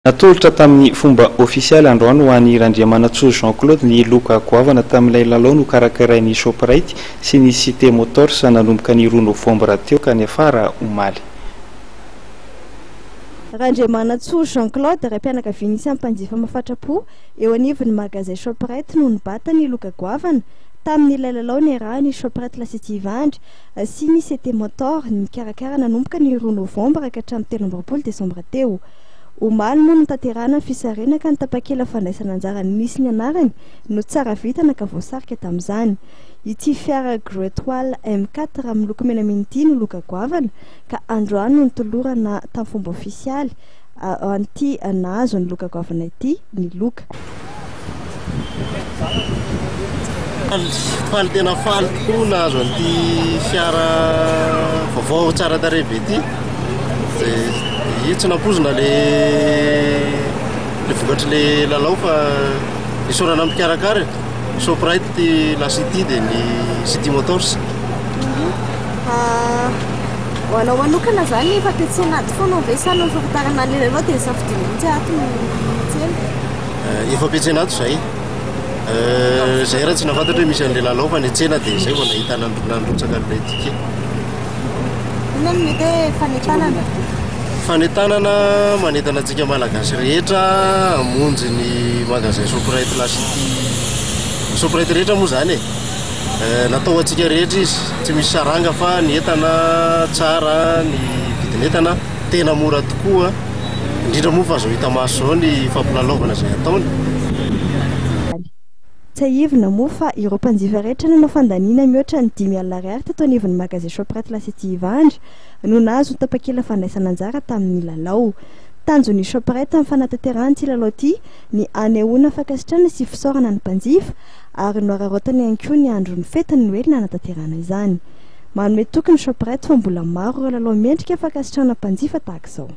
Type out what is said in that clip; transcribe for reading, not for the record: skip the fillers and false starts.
Natolotra tamin'ny fomba ofisialy androany ho an'ny Randriamanantsoa Jean-Claude ny loka goavana tamin'ilay lalao no karakarain'ny Shoprite sy ny Cité Motors nanomboka ny 2 Novambra teo ka nefara omaly. Randriamanantsoa Jean-Claude ray mpianakaviana isan'ny mpanjifa mafatrapo eo anivon'ny magazay Shoprite no nibata ny loka goavana tamin'ilay lalao niarahany Shoprite Lasity Ivandry sy ny Cité Motors ny karakara nanomboka ny 2 Novambra ka hatramin'ny 13 Desambra teo. Omaly moa no tanterana fisarena ka nitapakela fandraisana anjarany nisy ny anarany no tsara vita nakavoasarika tamin'izany. Ity fiara Gros Étoile M4 miloko menamena ity no loka goavana ka androany no nitolorana tamin'ny fomba ofisialy anty nahazo ny loka goavana ity ny loka. Faly tena faly tokoa nahazo an'ity fiara vaovao tsara tarehy be ity. Tsy nampozona le vokatry le lalao fa isorana mpikarakara Shoprite Lasity dia ny City Motors. Ho anao manokana zany fampiatsena aty foana ve sa no fahafantarana le lalao dia safidiana mihitsy ato ny tsena? Efa ampiatsena ato izay. Zay raha tsy nafantatra hoe misy an'le lalao fa ny tsena dia izay vao nahita nandrotsaka an'ilay tiky. Inona no mety hoe fanetanana? Fanetanana manentana antsika malagasy rehetra hamonjy ny magazay Shoprite Lasity. Shoprite rehetra moa zany natao antsika rehetra izy, tsy misy saranga fa ny entana tsara, ny vidin'entana tena mora tokoa, indrindra moa fa azo hita maso zao ny fampilalaovana izay ataony. Tsahivina moa fa ireo mpanjifa rehetra nanao fandaniana mihoatra ny 5,000 ariary teto anivon'ny magazay Shoprite Lasity Ivandry no nahazo nitapakela fandraisana anjara tamin'ny lalao. Tanjon'ny Shoprite amin'ny fanatanterahana ity lalao ity ny anehoana fankasitrahana sy fisaorana ny mpanjifa ary no araraotany ihany koa ny andron'ny fetiny Noely nanatanterahana izany. Manome toky ny Shoprite fa mbola maro ireo lalao mendrika fankasitrahana mpanjifa tahaka izao.